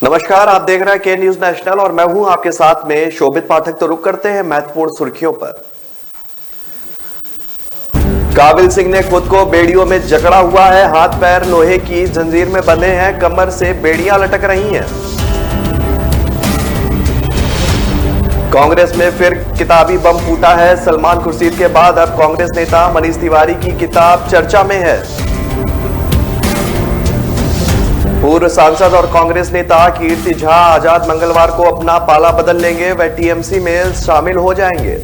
नमस्कार, आप देख रहे हैं के न्यूज नेशनल और मैं हूं आपके साथ में शोभित पाठक। तो रुक करते हैं महत्वपूर्ण सुर्खियों पर। काबिल सिंह ने खुद को बेड़ियों में जकड़ा हुआ है। हाथ पैर लोहे की जंजीर में बंधे हैं, कमर से बेड़ियां लटक रही हैं। कांग्रेस में फिर किताबी बम फूटा है। सलमान खुर्शीद के बाद अब कांग्रेस नेता मनीष तिवारी की किताब चर्चा में है। पूर्व सांसद और कांग्रेस नेता कीर्ति झा आजाद मंगलवार को अपना पाला बदल लेंगे। वे टीएमसी में शामिल हो जाएंगे।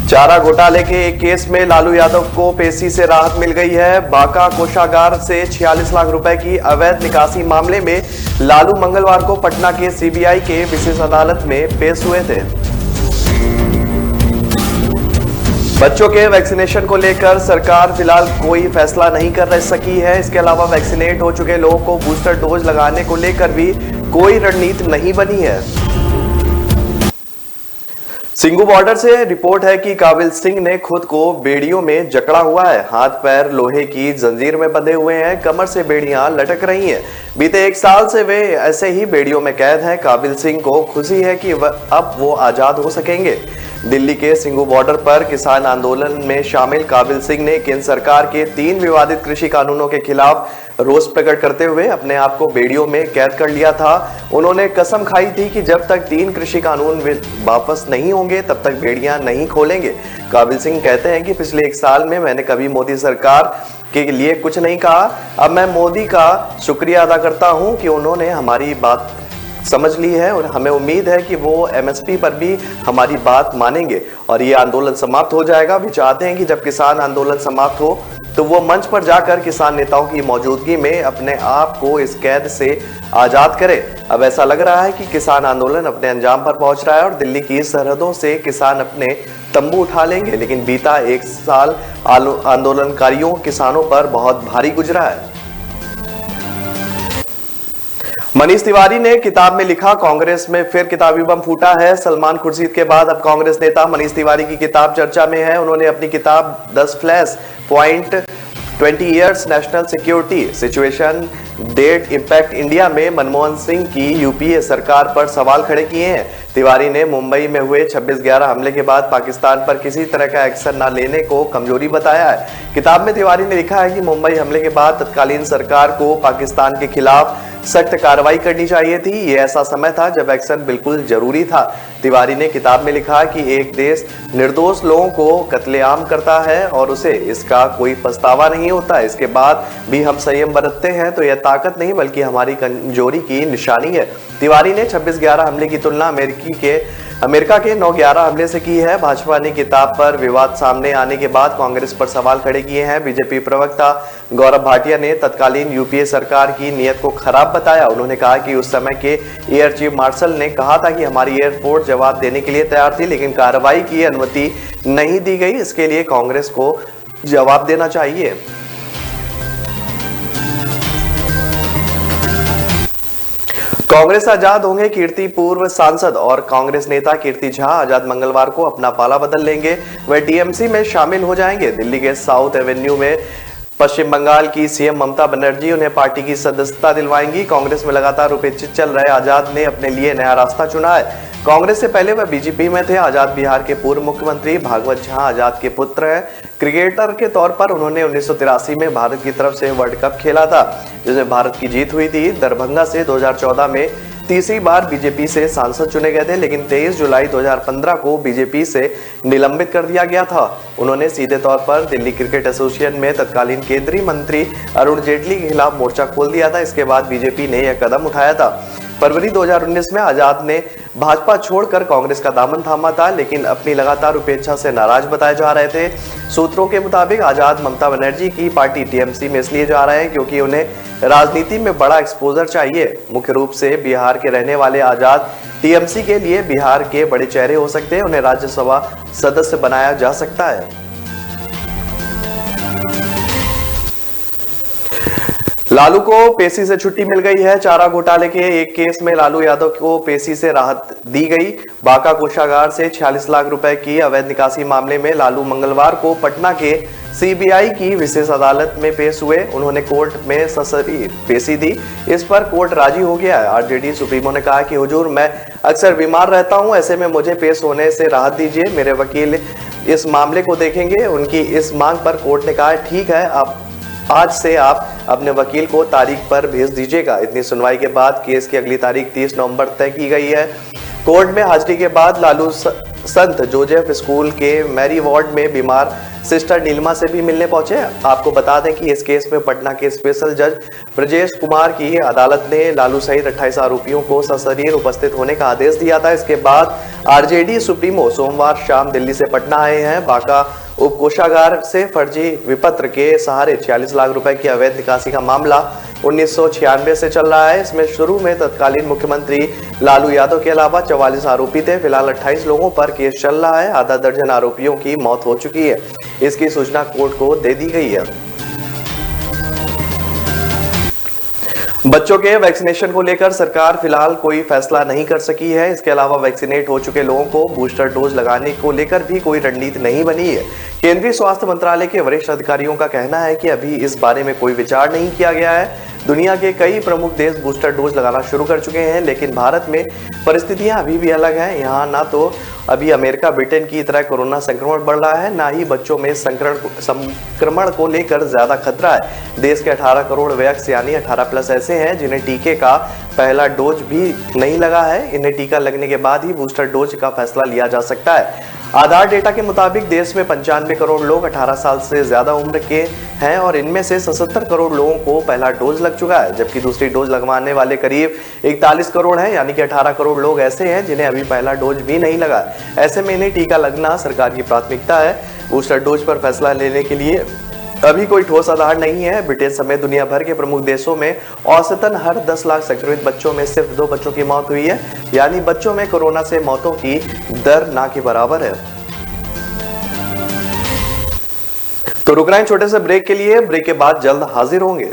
चारा घोटाले के एक केस में लालू यादव को पेशी से राहत मिल गई है। बांका कोषागार से 46 लाख रुपए की अवैध निकासी मामले में लालू मंगलवार को पटना के सीबीआई के विशेष अदालत में पेश हुए थे। बच्चों के वैक्सीनेशन को लेकर सरकार फिलहाल कोई फैसला नहीं कर सकी है। इसके अलावा वैक्सीनेट हो चुके लोगों को बूस्टर डोज लगाने को लेकर भी कोई रणनीति नहीं बनी है। सिंगू बॉर्डर से रिपोर्ट है कि काबिल सिंह ने खुद को बेड़ियों में जकड़ा हुआ है। हाथ पैर लोहे की जंजीर में बंधे हुए हैं, कमर से बेड़ियां लटक रही हैं। बीते 1 साल से वे ऐसे ही बेड़ियों में कैद हैं। काबिल सिंह को खुशी है कि अब वो आजाद हो सकेंगे। दिल्ली के सिंगू बॉर्डर पर किसान आंदोलन में शामिल काबिल सिंह ने केंद्र सरकार के 3 विवादित कृषि कानूनों के खिलाफ रोष प्रकट करते हुए अपने आप को बेड़ियों में कैद कर लिया था। उन्होंने कसम खाई थी कि जब तक 3 कृषि कानून वापस नहीं होंगे तब तक बेड़ियां नहीं खोलेंगे। काबिल सिंह कहते हैं कि पिछले 1 साल में मैंने कभी मोदी सरकार के लिए कुछ नहीं कहा। अब मैं मोदी का शुक्रिया अदा करता हूं कि उन्होंने हमारी बात समझ ली है और हमें उम्मीद है कि वो एमएसपी पर भी हमारी बात मानेंगे और ये आंदोलन समाप्त हो जाएगा। वे चाहते हैं कि जब किसान आंदोलन समाप्त हो तो वो मंच पर जाकर किसान नेताओं की मौजूदगी में अपने आप को इस कैद से आजाद करे। अब ऐसा लग रहा है कि किसान आंदोलन अपने अंजाम पर पहुंच रहा है और दिल्ली की सरहदों से किसान अपने तंबू उठा लेंगे। लेकिन बीता 1 साल आंदोलनकारियों किसानों पर बहुत भारी गुजरा है। मनीष तिवारी ने किताब में लिखा, कांग्रेस में फिर किताबी बम फूटा है। सलमान खुर्शीद के बाद अब कांग्रेस नेता मनीष तिवारी की किताब चर्चा में है। उन्होंने अपनी किताब 10 flash point 20 years national security situation that impact India में मनमोहन सिंह की यूपीए सरकार पर सवाल खड़े किए हैं। तिवारी ने मुंबई में हुए 26/11 हमले के बाद पाकिस्तान पर किसी तरह का एक्शन न लेने को कमजोरी बताया है। किताब में तिवारी ने लिखा है कि मुंबई हमले के बाद तत्कालीन सरकार को पाकिस्तान के खिलाफ सख्त कार्रवाई करनी चाहिए थी। ये ऐसा समय था जब एक्शन बिल्कुल जरूरी था। तिवारी ने किताब में लिखा कि एक देश निर्दोष लोगों को कत्लेआम करता है और उसे इसका कोई पछतावा नहीं होता। इसके बाद भी हम संयम बरतते हैं तो यह ताकत नहीं बल्कि हमारी कमजोरी की निशानी है। तिवारी ने 26/11 हमले की तुलना अमेरिका के 9/11 हमले से की है। भाजपा ने किताब पर विवाद सामने आने के बाद कांग्रेस पर सवाल खड़े किए हैं। बीजेपी प्रवक्ता गौरव भाटिया ने तत्कालीन यूपीए सरकार की नीयत को खराब बताया। उन्होंने कहा कि उस समय के एयर चीफ मार्शल ने कहा था कि हमारी एयरफोर्स जवाब देने के लिए तैयार थी, लेकिन कार्रवाई की अनुमति नहीं दी गई। इसके लिए कांग्रेस को जवाब देना चाहिए। कांग्रेस आजाद होंगे। कीर्ति पूर्व सांसद और कांग्रेस नेता कीर्ति झा आजाद मंगलवार को अपना पाला बदल लेंगे। वे टीएमसी में शामिल हो जाएंगे। दिल्ली के साउथ एवेन्यू में पश्चिम बंगाल की सीएम ममता बनर्जी उन्हें पार्टी की सदस्यता दिलवाएंगी। कांग्रेस में लगातार उपेक्षित चल रहे आजाद ने अपने लिए नया रास्ता चुना है। कांग्रेस से पहले वह बीजेपी में थे। आजाद बिहार के पूर्व मुख्यमंत्री भागवत झा आजाद के पुत्र हैं। क्रिकेटर के तौर पर उन्होंने 1983 में भारत की तरफ से वर्ल्ड कप खेला था, जिसमें भारत की जीत हुई थी। दरभंगा से 2014 में तीसरी बार बीजेपी से सांसद चुने गए थे, लेकिन 23 जुलाई 2015 को बीजेपी से निलंबित कर दिया गया था। उन्होंने सीधे तौर पर दिल्ली क्रिकेट एसोसिएशन में तत्कालीन केंद्रीय मंत्री अरुण जेटली के खिलाफ मोर्चा खोल दिया था। इसके बाद बीजेपी ने यह कदम उठाया था। फरवरी 2019 में आजाद ने भाजपा छोड़कर कांग्रेस का दामन थामा था, लेकिन अपनी लगातार उपेक्षा से नाराज बताए जा रहे थे। सूत्रों के मुताबिक आजाद ममता बनर्जी की पार्टी टीएमसी में इसलिए जा रहे हैं क्योंकि उन्हें राजनीति में बड़ा एक्सपोजर चाहिए। मुख्य रूप से बिहार के रहने वाले आजाद टीएमसी के लिए बिहार के बड़े चेहरे हो सकते हैं। उन्हें राज्यसभा सदस्य बनाया जा सकता है। लालू को पेशी से छुट्टी मिल गई है। चारा घोटाले के एक केस में लालू यादव को पेशी से राहत दी गई। बांका कोषागार से 46 लाख रुपए की अवैध निकासी मामले में लालू मंगलवार को पटना के सीबीआई की विशेष अदालत में पेश हुए। उन्होंने कोर्ट में सशरीर पेशी दी। इस पर कोर्ट राजी हो गया है। आरजेडी सुप्रीमो ने कहा कि हुजूर, मैं अक्सर बीमार रहता हूं, ऐसे में मुझे पेश होने से राहत दीजिए। मेरे वकील इस मामले को देखेंगे। उनकी इस मांग पर कोर्ट ने कहा, ठीक है, आज से आप अपने वकील को तारीख पर भेज दीजिएगा। इतनी सुनवाई के बाद केस की अगली तारीख 30 नवंबर तय की गई है। कोर्ट में हाजिरी के बाद लालू संत जोसेफ स्कूल के मैरी वार्ड में बीमार सिस्टर नीलिमा से भी मिलने पहुंचे। आपको बता दें कि इस केस में पटना के स्पेशल जज ब्रजेश कुमार की अदालत ने लालू सहित 28 आरोपियों को सशरीर उपस्थित होने का आदेश दिया था। इसके बाद आरजेडी सुप्रीमो सोमवार शाम दिल्ली से पटना आए हैं। बांका उप कोषागार से फर्जी विपत्र के सहारे 46 लाख रुपए की अवैध निकासी का मामला 1996 से चल रहा है। इसमें शुरू में तत्कालीन मुख्यमंत्री लालू यादव के अलावा 44 आरोपी थे। फिलहाल 28 लोगों पर केस चल रहा है। आधा दर्जन आरोपियों की मौत हो चुकी है। इसकी सूचना कोर्ट को दे दी गई है। बच्चों के वैक्सीनेशन को लेकर सरकार फिलहाल कोई फैसला नहीं कर सकी है। इसके अलावा वैक्सीनेट हो चुके लोगों को बूस्टर डोज लगाने को लेकर भी कोई रणनीति नहीं बनी है। केंद्रीय स्वास्थ्य मंत्रालय के वरिष्ठ अधिकारियों का कहना है कि अभी इस बारे में कोई विचार नहीं किया गया है। दुनिया के कई प्रमुख देश बूस्टर डोज लगाना शुरू कर चुके हैं, लेकिन भारत में परिस्थितियां अभी भी अलग हैं। यहाँ ना तो अभी अमेरिका ब्रिटेन की तरह कोरोना संक्रमण बढ़ रहा है, ना ही बच्चों में संक्रमण को लेकर ज्यादा खतरा है। देश के 18 करोड़ वयस्क यानी 18+ ऐसे हैं जिन्हें टीके का पहला डोज भी नहीं लगा है। इन्हें टीका लगने के बाद ही बूस्टर डोज का फैसला लिया जा सकता है। आधार डेटा के मुताबिक देश में 95 करोड़ लोग 18 साल से ज्यादा उम्र के हैं और इनमें से 77 करोड़ लोगों को पहला डोज लग चुका है, जबकि दूसरी डोज लगवाने वाले करीब 41 करोड़ हैं, यानी कि 18 करोड़ लोग ऐसे हैं जिन्हें अभी पहला डोज भी नहीं लगा। ऐसे में इन्हें टीका लगना सरकार की प्राथमिकता है। बूस्टर डोज पर फैसला लेने के लिए अभी कोई ठोस आधार नहीं है। ब्रिटेन समेत दुनिया भर के प्रमुख देशों में औसतन हर 10 लाख संक्रमित बच्चों में सिर्फ 2 बच्चों की मौत हुई है, यानी बच्चों में कोरोना से मौतों की दर ना के बराबर है। तो रुक रहे हैं छोटे से ब्रेक के लिए। ब्रेक के बाद जल्द हाजिर होंगे।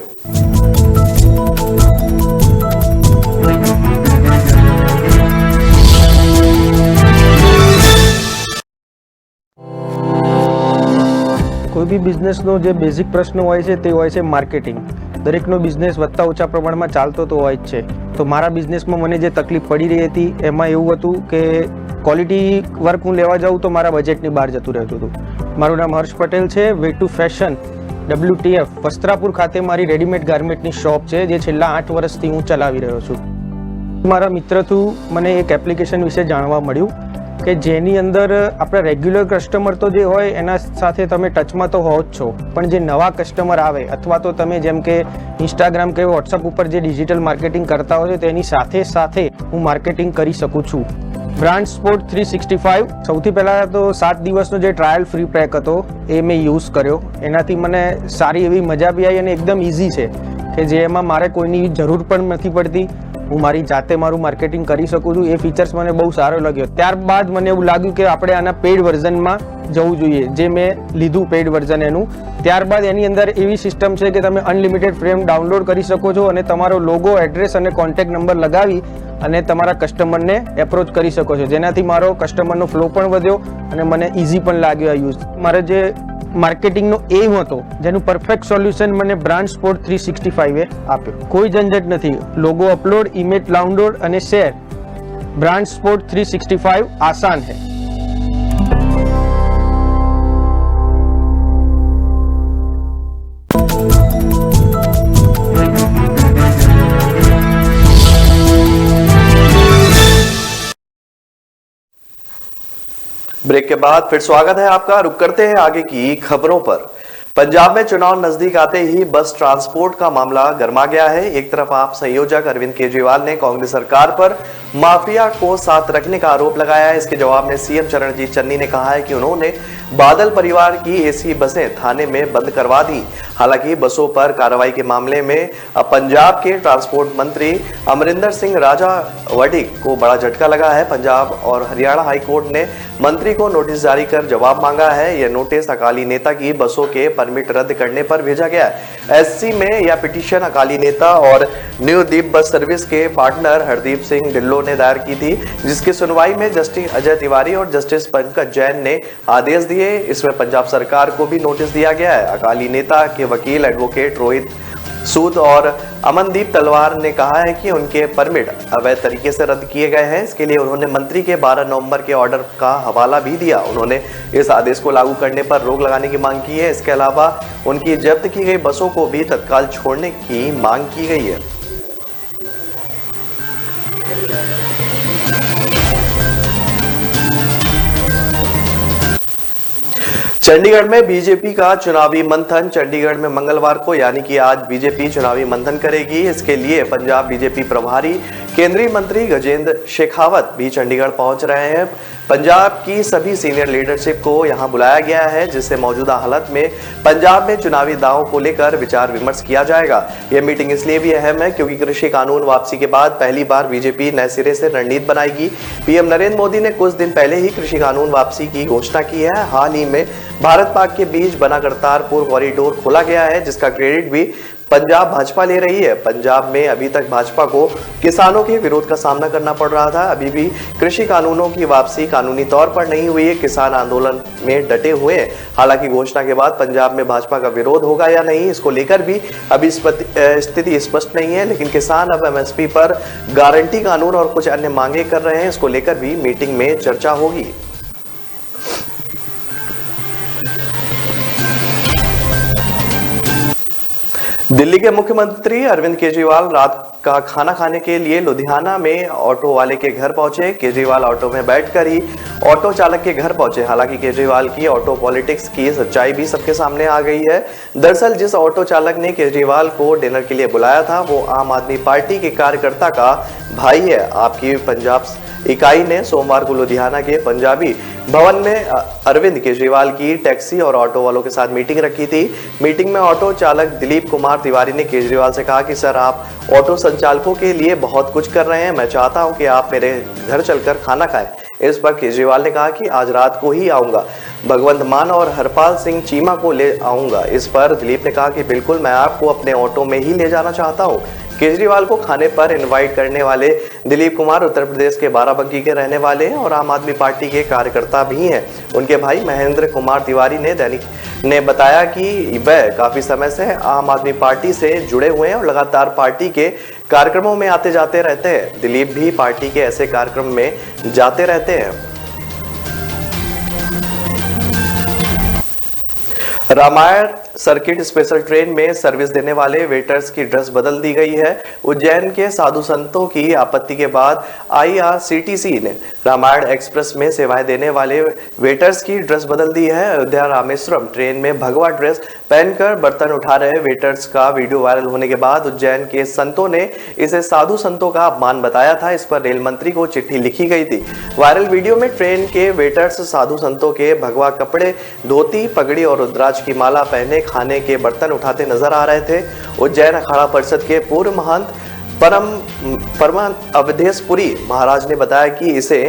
કોઈ બી બિઝનેસનો જે બેઝિક પ્રશ્ન હોય છે તે હોય છે માર્કેટિંગ. દરેકનો બિઝનેસ વધતા ઓછા પ્રમાણમાં ચાલતો તો હોય જ છે. તો મારા બિઝનેસમાં મને જે તકલીફ પડી રહી હતી એમાં એવું હતું કે ક્વોલિટી વર્ક હું લેવા જાઉં તો મારા બજેટની બહાર જતું રહેતું હતું. મારું નામ હર્ષ પટેલ છે. Way to fashion WTF Vastrapur ખાતે મારી રેડીમેડ ગાર્મેન્ટની શોપ છે જે છેલ્લા 8 વર્ષથી હું ચલાવી રહ્યો છું. મારા મિત્ર થ્રુ મને એક એપ્લિકેશન વિશે જાણવા મળ્યું કે જેની અંદર આપણા રેગ્યુલર કસ્ટમર તો જે હોય એના સાથે તમે ટચમાં તો હો જ છો, પણ જે નવા કસ્ટમર આવે અથવા તો તમે જેમ કે ઇન્સ્ટાગ્રામ કે વોટ્સઅપ ઉપર જે ડિજિટલ માર્કેટિંગ કરતા હોય તેની સાથે સાથે હું માર્કેટિંગ કરી શકું છું. બ્રાન્ડ સ્પોર્ટ 365 સૌથી પહેલાં તો 7 દિવસનો જે ટ્રાયલ ફ્રી પેક હતો એ મેં યુઝ કર્યો. એનાથી મને સારી એવી મજા બી આવી અને એકદમ ઇઝી છે કે જેમાં મારે કોઈની જરૂર પણ નથી પડતી. હું મારી જાતે મારું માર્કેટિંગ કરી શકું છું. એ ફીચર્સ મને બહુ સારો લાગ્યો. ત્યારબાદ મને એવું લાગ્યું કે આપણે આના પેઇડ વર્ઝનમાં જવું જોઈએ, જે મેં લીધું પેઇડ વર્ઝન એનું. ત્યારબાદ એની અંદર એવી સિસ્ટમ છે કે તમે અનલિમિટેડ ફ્રેમ ડાઉનલોડ કરી શકો છો અને તમારો લોગો, એડ્રેસ અને કોન્ટેક્ટ નંબર લગાવી અને તમારા કસ્ટમરને એપ્રોચ કરી શકો છો, જેનાથી મારો કસ્ટમરનો ફ્લો પણ વધ્યો અને મને ઇઝી પણ લાગ્યો આ યુઝ. મારે જે માર્કેટિંગનો એમ હતો જેનું પરફેક્ટ સોલ્યુશન મને બ્રાન્ડ સ્પોર્ટ 365 એ આપ્યો. કોઈ ઝંઝટ નથી. લોગો અપલોડ, ઇમેજ ડાઉનલોડ અને શેર. બ્રાન્ડ સ્પોર્ટ 365 આસાન है. ब्रेक के बाद फिर स्वागत है आपका। रुक करते हैं आगे की खबरों पर। पंजाब में चुनाव नजदीक आते ही बस ट्रांसपोर्ट का मामला गर्मा गया है। एक तरफ आप संयोजक अरविंद केजरीवाल ने कांग्रेस सरकार पर माफिया को साथ रखने का आरोप लगाया है। इसके जवाब में सीएम चरणजीत चन्नी ने कहा है कि उन्होंने बादल परिवार की एसी बसें थाने में बंद करवा दी। हालांकि बसों पर कार्रवाई के मामले में अब पंजाब के ट्रांसपोर्ट मंत्री अमरिंदर सिंह राजा वडिक को बड़ा झटका लगा है। पंजाब और हरियाणा हाई कोर्ट ने मंत्री को नोटिस जारी कर जवाब मांगा है। यह नोटिस अकाली नेता की बसों के परमिट रद्द करने पर भेजा गया है। एससी में यह पिटीशन अकाली नेता और न्यू दीप बस सर्विस के पार्टनर हरदीप सिंह ढिल्लों ने दायर की थी, जिसकी सुनवाई में जस्टिस अजय तिवारी और जस्टिस पंकज जैन ने आदेश दिए। इसमें पंजाब सरकार को भी नोटिस दिया गया है। अकाली नेता के वकील एडवोकेट रोहित सूद और अमनदीप तलवार ने कहा है कि उनके परमिट अवैध तरीके से रद्द किए गए हैं। इसके लिए उन्होंने मंत्री के 12 नवंबर के ऑर्डर का हवाला भी दिया। उन्होंने इस आदेश को लागू करने पर रोक लगाने की मांग की है। इसके अलावा उनकी जब्त की गई बसों को भी तत्काल छोड़ने की मांग की गई है। चंडीगढ़ में बीजेपी का चुनावी मंथन। चंडीगढ़ में मंगलवार को यानी कि आज बीजेपी चुनावी मंथन करेगी। इसके लिए पंजाब बीजेपी प्रभारी केंद्रीय मंत्री गजेंद्र शेखावत भी चंडीगढ़ पहुंच रहे हैं। पंजाब की सभी सीनियर लीडरशिप को यहां बुलाया गया है, जिससे मौजूदा हालत में पंजाब में चुनावी दावों को लेकर विचार विमर्श किया जाएगा। यह मीटिंग इसलिए भी अहम है क्योंकि कृषि कानून वापसी के बाद पहली बार बीजेपी नए सिरे से रणनीति बनाएगी। पीएम नरेंद्र मोदी ने कुछ दिन पहले ही कृषि कानून वापसी की घोषणा की है। हाल ही में भारत पाक के बीच बना करतारपुर कॉरिडोर खोला गया है, जिसका क्रेडिट भी पंजाब भाजपा ले रही है। पंजाब में अभी तक भाजपा को किसानों के विरोध का सामना करना पड़ रहा था। अभी भी कृषि कानूनों की वापसी कानूनी तौर पर नहीं हुई है। किसान आंदोलन में डटे हुए हैं। हालांकि घोषणा के बाद पंजाब में भाजपा का विरोध होगा या नहीं, इसको लेकर भी अभी स्थिति स्पष्ट नहीं है। लेकिन किसान अब एमएसपी पर गारंटी कानून और कुछ अन्य मांगे कर रहे हैं। इसको लेकर भी मीटिंग में चर्चा होगी। दिल्ली के मुख्यमंत्री अरविंद केजरीवाल रात का खाना खाने के लिए लुधियाना में ऑटो वाले के घर पहुंचे। केजरीवाल ऑटो में बैठकर ही ऑटो चालक के घर पहुंचे। हालांकि केजरीवाल की ऑटो पॉलिटिक्स की सच्चाई भी सबके सामने आ गई है। दरअसल जिस ऑटो चालक ने केजरीवाल को डिनर के लिए बुलाया था वो आम आदमी पार्टी के कार्यकर्ता का भाई है। आपकी पंजाब इकाई ने सोमवार को लुधियाना के पंजाबी भवन में अरविंद केजरीवाल की टैक्सी और ऑटो वालों के साथ मीटिंग रखी थी। मीटिंग में ऑटो चालक दिलीप कुमार तिवारी ने केजरीवाल से कहा कि सर, आप ऑटो संचालकों के लिए बहुत कुछ कर रहे हैं। मैं चाहता हूं कि आप मेरे घर चलकर खाना खाएं। इस पर केजरीवाल ने कहा कि आज रात को ही आऊंगा, भगवंत मान और हरपाल सिंह चीमा को ले आऊंगा। इस पर दिलीप ने कहा कि बिल्कुल, मैं आपको अपने ऑटो में ही ले जाना चाहता हूं। केजरीवाल को खाने पर इनवाइट करने वाले दिलीप कुमार उत्तर प्रदेश के बाराबंकी के रहने वाले हैं और आम आदमी पार्टी के कार्यकर्ता भी हैं। उनके भाई महेंद्र कुमार तिवारी ने दैनिक ने बताया कि वह काफी समय से आम आदमी पार्टी से जुड़े हुए हैं और लगातार पार्टी के कार्यक्रमों में आते जाते रहते हैं। दिलीप भी पार्टी के ऐसे कार्यक्रम में जाते रहते हैं। रामायण सर्किट स्पेशल ट्रेन में सर्विस देने वाले वेटर्स की ड्रेस बदल दी गई है। उज्जैन के साधु संतों की आपत्ति के बाद आईआरसीटीसी ने रामायण एक्सप्रेस में सेवाएं देने वाले वेटर्स की ड्रेस बदल दी है। अयोध्या रामेश्वरम ट्रेन में भगवा ड्रेस पहनकर बर्तन उठा रहे वेटर्स का वीडियो वायरल होने के बाद उज्जैन के संतों ने इसे साधु संतों का अपमान बताया था। इस पर रेल मंत्री को चिट्ठी लिखी गई थी। वायरल वीडियो में ट्रेन के वेटर्स साधु संतों के भगवा कपड़े, धोती, पगड़ी और रुद्राक्ष की माला पहने खाने के बर्तन उठाते नजर आ रहे थे। उज्जैन अखाड़ा परिषद के पूर्व महंत परम अवधेशपुरी महाराज ने बताया कि इसे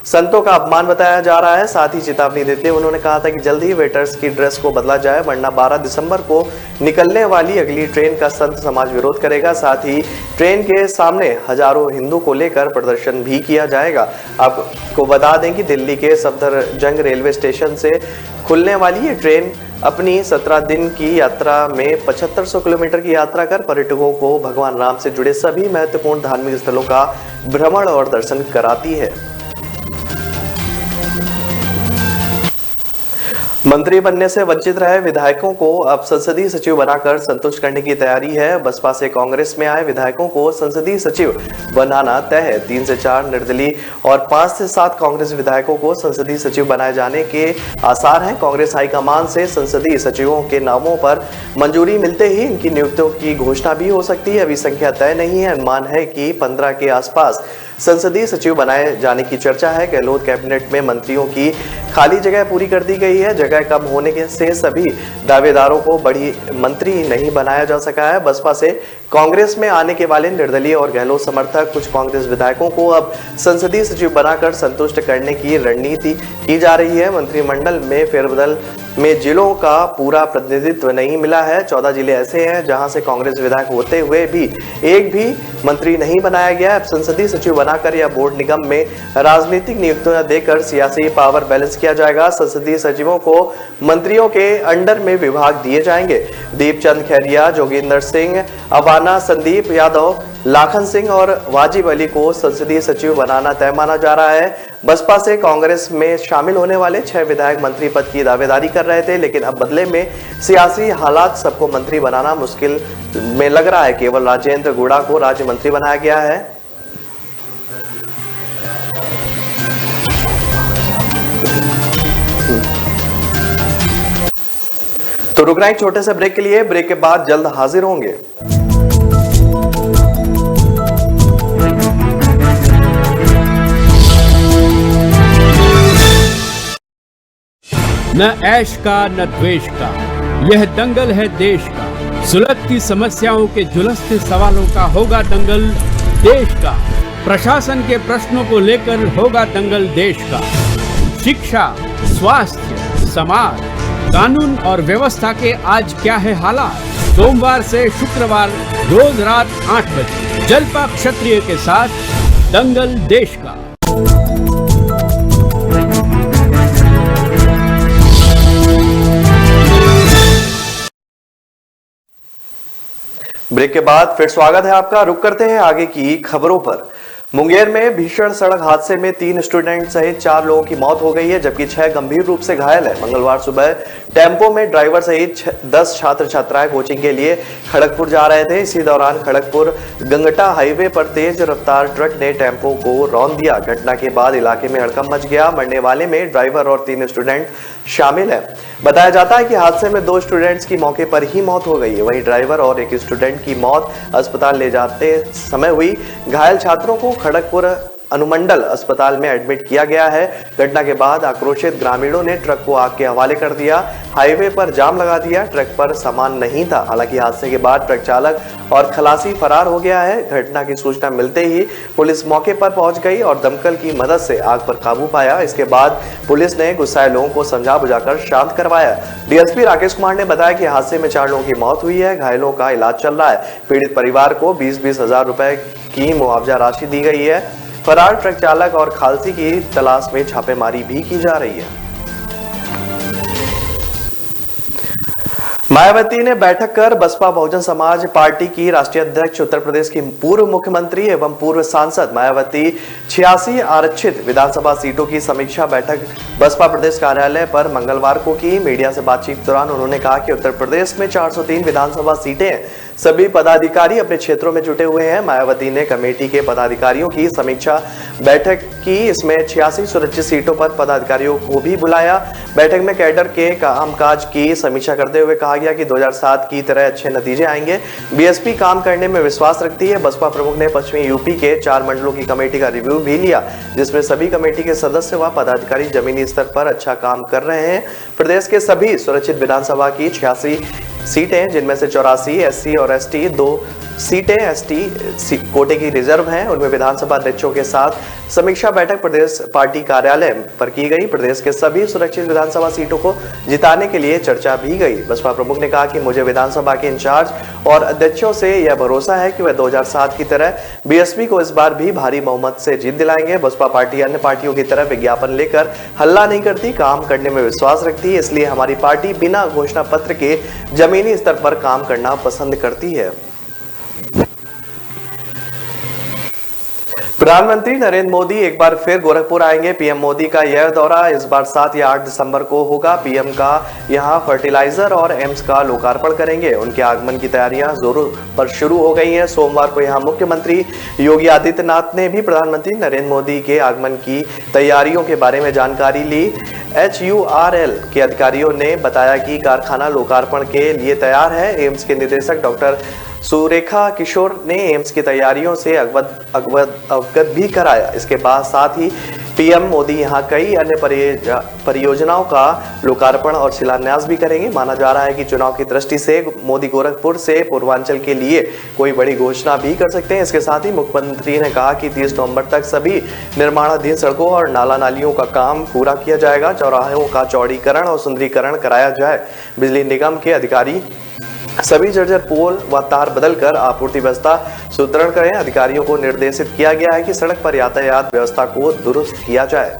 संतों का अपमान बताया जा रहा है। साथ ही चेतावनी देते हुए उन्होंने कहा था कि जल्द ही वेटर्स की ड्रेस को बदला जाए, वरना 12 दिसंबर को निकलने वाली अगली ट्रेन का संत समाज विरोध करेगा। साथ ही ट्रेन के सामने हजारों हिंदू को लेकर प्रदर्शन भी किया जाएगा। आपको बता दें कि दिल्ली के सफदरजंग रेलवे स्टेशन से खुलने वाली ये ट्रेन अपनी 17 दिन की यात्रा में 7500 किलोमीटर की यात्रा कर पर्यटकों को भगवान राम से जुड़े सभी महत्वपूर्ण धार्मिक स्थलों का भ्रमण और दर्शन कराती है। मंत्री बनने से वंचित रहे विधायकों को अब संसदीय सचिव बनाकर संतुष्ट करने की तैयारी है। बसपा से कांग्रेस में आए विधायकों को संसदीय सचिव बनाना तय है। 3 से 4 निर्दलीय और 5 से 7 कांग्रेस विधायकों को संसदीय सचिव बनाए जाने के आसार हैं। कांग्रेस हाईकमान से संसदीय सचिवों के नामों पर मंजूरी मिलते ही इनकी नियुक्तियों की घोषणा भी हो सकती है। अभी संख्या तय नहीं है। अनुमान है कि 15 के आसपास संसदीय सचिव बनाए जाने की चर्चा है। गहलोत कैबिनेट में मंत्रियों की खाली जगह पूरी कर दी गई है। जगह कम होने से सभी दावेदारों को बड़ी मंत्री नहीं बनाया जा सका है। बसपा से कांग्रेस में आने के वाले निर्दलीय और गहलोत समर्थक कुछ कांग्रेस विधायकों को अब संसदीय सचिव बनाकर संतुष्ट करने की रणनीति की जा रही है। मंत्रिमंडल में फेरबदल में जिलों का पूरा प्रतिनिधित्व नहीं मिला है। 14 जिले ऐसे हैं जहां से कांग्रेस विधायक होते हुए भी एक भी मंत्री नहीं बनाया गया। अब संसदीय सचिव बनाकर या बोर्ड निगम में राजनीतिक नियुक्तियां देकर सियासी पावर बैलेंस किया जाएगा। संसदीय सचिवों को मंत्रियों के अंडर में विभाग दिए जाएंगे। दीपचंद खैरिया, जोगिंदर सिंह, अवाना, संदीप यादव, लाखन सिंह और वाजिब अली को संसदीय सचिव बनाना तय माना जा रहा है। बसपा से कांग्रेस में शामिल होने वाले 6 विधायक मंत्री पद की दावेदारी कर रहे थे, लेकिन अब बदले में सियासी हालात सबको मंत्री बनाना मुश्किल में लग रहा है। केवल राजेंद्र गुड़ा को राज्य मंत्री बनाया गया है। तो रुक रहे हैं एक छोटे से ब्रेक के लिए। ब्रेक के बाद जल्द हाजिर होंगे। न ऐश का न द्वेष का, यह दंगल है देश का। सुलगती समस्याओं के जुलसते सवालों का होगा दंगल देश का। प्रशासन के प्रश्नों को लेकर होगा दंगल देश का। शिक्षा, स्वास्थ्य, समाज, कानून और व्यवस्था के आज क्या है हालात। सोमवार से शुक्रवार रोज रात 8 बजे जलपा क्षत्रिय के साथ दंगल देश का। ब्रेक के बाद फिर स्वागत है आपका। रुक करते हैं आगे की खबरों पर। मुंगेर में भीषण सड़क हादसे में 3 स्टूडेंट सहित 4 लोगों की मौत हो गई है, जबकि 6 गंभीर रूप से घायल है। मंगलवार सुबह टेम्पो में ड्राइवर सहित 10 छात्र छात्राएं कोचिंग के लिए खड़गपुर जा रहे थे। इसी दौरान खड़गपुर गंगटा हाईवे पर तेज रफ्तार ट्रक ने टेम्पो को रौंद दिया। घटना के बाद इलाके में हड़कंप मच गया। मरने वाले में ड्राइवर और 3 स्टूडेंट शामिल है। बताया जाता है कि हादसे में 2 स्टूडेंट्स की मौके पर ही मौत हो गई है। वहीं ड्राइवर और एक स्टूडेंट की मौत अस्पताल ले जाते समय हुई। घायल छात्रों को खड़गपुर अनुमंडल अस्पताल में एडमिट किया गया है। घटना के बाद आक्रोशित ग्रामीणों ने ट्रक को आग के हवाले कर दिया। हाईवे पर जाम लगा दिया। ट्रक पर सामान नहीं था। हालांकि हादसे के बाद ट्रक चालक और खलासी फरार हो गया है। घटना की सूचना मिलते ही पुलिस मौके पर पहुंच गई और दमकल की मदद से आग पर काबू पाया। इसके बाद पुलिस ने गुस्साए लोगों को समझा बुझाकर शांत करवाया। डीएसपी राकेश कुमार ने बताया कि हादसे में 4 लोगों की मौत हुई है। घायलों का इलाज चल रहा है। पीड़ित परिवार को 20-20 हजार रुपए की मुआवजा राशि दी गई है। फरार ट्रक चालक और खालसी की तलाश में छापेमारी भी की जा रही है। मायावती ने बैठक कर बसपा बहुजन समाज पार्टी की राष्ट्रीय अध्यक्ष उत्तर प्रदेश की पूर्व मुख्यमंत्री एवं पूर्व सांसद मायावती 86 आरक्षित विधानसभा सीटों की समीक्षा बैठक बसपा प्रदेश कार्यालय पर मंगलवार को की। मीडिया से बातचीत के दौरान उन्होंने कहा कि उत्तर प्रदेश में 403 विधानसभा सीटें हैं। सभी पदाधिकारी अपने क्षेत्रों में जुटे हुए हैं। मायावती ने कमेटी के पदाधिकारियों की समीक्षा बैठक की। इसमें 86 सुरक्षित सीटों पर पदाधिकारियों को भी बुलाया। बैठक में कैडर के कामकाज की समीक्षा करते हुए कहा गया कि 2007 की तरह अच्छे नतीजे आएंगे। बीएसपी काम करने में विश्वास रखती है। बसपा प्रमुख ने पश्चिमी यूपी के 4 मंडलों की कमेटी का रिव्यू भी लिया, जिसमें सभी कमेटी के सदस्य व पदाधिकारी जमीनी स्तर पर अच्छा काम कर रहे हैं। प्रदेश के सभी सुरक्षित विधानसभा की 86 सीटें, जिनमें से 84 एससी और एसटी, 2 सीटें एसटी कोटे की रिजर्व हैं, उनमें विधानसभा अध्यक्षों के साथ समीक्षा बैठक प्रदेश पार्टी कार्यालय पर की गई। प्रदेश के सभी सुरक्षित विधानसभा सीटों को जिताने के लिए चर्चा भी गई। बसपा प्रमुख ने कहा कि मुझे विधानसभा के इंचार्ज और अध्यक्षों से यह भरोसा है कि वह 2007 की तरह बीएसपी को इस बार भी भारी बहुमत से जीत दिलाएंगे। बसपा पार्टी अन्य पार्टियों की तरह विज्ञापन लेकर हल्ला नहीं करती, काम करने में विश्वास रखती है। इसलिए हमारी पार्टी बिना घोषणा पत्र के जमीनी स्तर पर काम करना पसंद करती है। प्रधानमंत्री नरेंद्र मोदी एक बार फिर गोरखपुर आएंगे। पीएम मोदी का यह दौरा इस बार 7 या 8 दिसंबर को होगा। पीएम का यहां फर्टिलाइजर और एम्स का लोकार्पण करेंगे। उनके आगमन की तैयारियां जोरों पर शुरू हो गई हैं। सोमवार को यहां मुख्यमंत्री योगी आदित्यनाथ ने भी प्रधानमंत्री नरेंद्र मोदी के आगमन की तैयारियों के बारे में जानकारी ली। HURL के अधिकारियों ने बताया कि कारखाना लोकार्पण के लिए तैयार है। एम्स के निदेशक डॉक्टर सुरेखा किशोर ने एम्स की तैयारियों से अवगत भी कराया। इसके बाद साथ ही पीएम मोदी यहां कई अन्य परियोजनाओं का लोकार्पण और शिलान्यास भी करेंगे। माना जा रहा है कि चुनाव की दृष्टि से मोदी गोरखपुर से पूर्वांचल के लिए कोई बड़ी घोषणा भी कर सकते हैं। इसके साथ ही मुख्यमंत्री ने कहा कि 30 नवंबर तक सभी निर्माणाधीन सड़कों और नाला नालियों का काम पूरा किया जाएगा। चौराहों का चौड़ीकरण और सुंदरीकरण कराया जाए। बिजली निगम के अधिकारी सभी जर्जर पोल व तार बदलकर आपूर्ति व्यवस्था सुदृढ़ करें। अधिकारियों को निर्देशित किया गया है कि सड़क पर यातायात व्यवस्था को दुरुस्त किया जाए।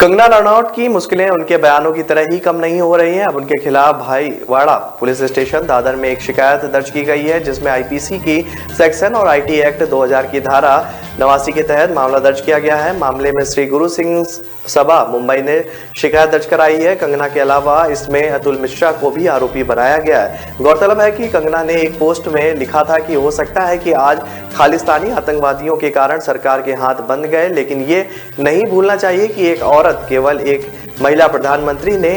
कंगना रनौत की मुश्किलें उनके बयानों की तरह ही कम नहीं हो रही हैं। अब उनके खिलाफ भाईवाड़ा पुलिस स्टेशन दादर में एक शिकायत दर्ज की गई है, जिसमें आईपीसी की सेक्शन और आईटी एक्ट 2000 की धारा 89 के तहत मामला दर्ज किया गया है। मामले में श्री गुरु सिंह सभा मुंबई ने शिकायत दर्ज कराई है। कंगना के अलावा इसमें अतुल मिश्रा को भी आरोपी बनाया गया है। गौरतलब है कि कंगना ने एक पोस्ट में लिखा था कि हो सकता है कि आज खालिस्तानी आतंकवादियों के कारण सरकार के हाथ बंद गए, लेकिन ये नहीं भूलना चाहिए कि एक औरत, केवल एक महिला प्रधानमंत्री ने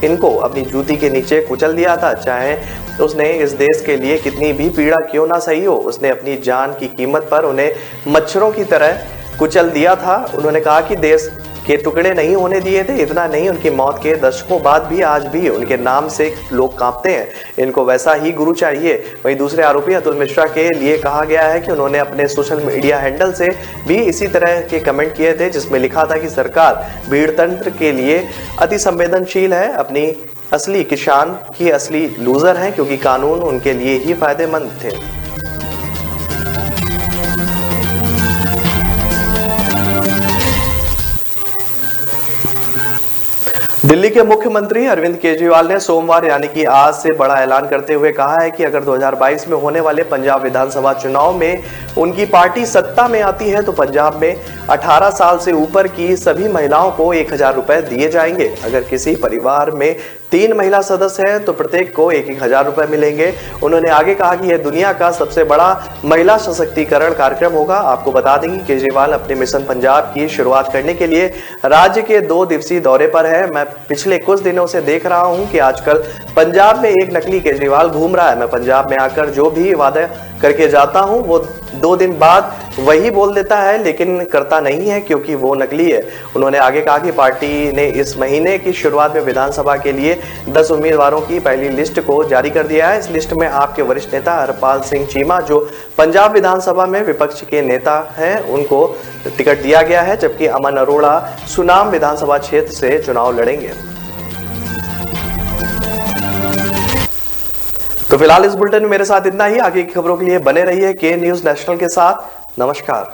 इनको अपनी जूती के नीचे कुचल दिया था। चाहे उसने इस देश के लिए कितनी भी पीड़ा क्यों ना सही हो, उसने अपनी जान की कीमत पर उन्हें मच्छरों की तरह कुचल दिया था। उन्होंने कहा कि देश के टुकड़े नहीं होने दिए थे। इतना नहीं, उनकी मौत के दशकों बाद भी आज भी उनके नाम से लोग कांपते हैं। इनको वैसा ही गुरु चाहिए। वहीं दूसरे आरोपी अतुल मिश्रा के लिए कहा गया है कि उन्होंने अपने सोशल मीडिया हैंडल से भी इसी तरह के कमेंट किए थे, जिसमें लिखा था कि सरकार भीड़ तंत्र के लिए अति संवेदनशील है, अपनी असली किसान ही असली लूजर हैं, क्योंकि कानून उनके लिए ही फायदेमंद थे। दिल्ली के मुख्यमंत्री अरविंद केजरीवाल ने सोमवार यानी कि आज से बड़ा ऐलान करते हुए कहा है कि अगर 2022 में होने वाले पंजाब विधानसभा चुनाव में उनकी पार्टी सत्ता में आती है तो पंजाब में 18 साल से ऊपर की सभी महिलाओं को 1000 रुपए दिए जाएंगे। अगर किसी परिवार में 3 महिला सदस्य हैं तो प्रत्येक को 1000 रुपए मिलेंगे। उन्होंने आगे कहा कि यह दुनिया का सबसे बड़ा महिला सशक्तिकरण कार्यक्रम होगा। आपको बता दें कि केजरीवाल अपने मिशन पंजाब की शुरुआत करने के लिए राज्य के 2 दिवसीय दौरे पर है। मैं पिछले कुछ दिनों से देख रहा हूं कि आजकल पंजाब में एक नकली केजरीवाल घूम रहा है। मैं पंजाब में आकर जो भी वादा करके जाता हूं वो 2 दिन बाद वही बोल देता है, लेकिन करता नहीं है क्योंकि वो नकली है। उन्होंने आगे कहा कि पार्टी ने इस महीने की शुरुआत में विधानसभा के लिए 10 उम्मीदवारों की पहली लिस्ट को जारी कर दिया है। इस लिस्ट में आपके वरिष्ठ नेता हरपाल सिंह चीमा, जो पंजाब विधानसभा में विपक्ष के नेता हैं, उनको टिकट दिया गया है, जबकि अमन अरोड़ा सुनाम विधानसभा क्षेत्र से चुनाव लड़ेंगे। तो फिलहाल इस बुलेटिन में मेरे साथ इतना ही। आगे की खबरों के लिए बने रहिए के न्यूज नेशनल के साथ। नमस्कार।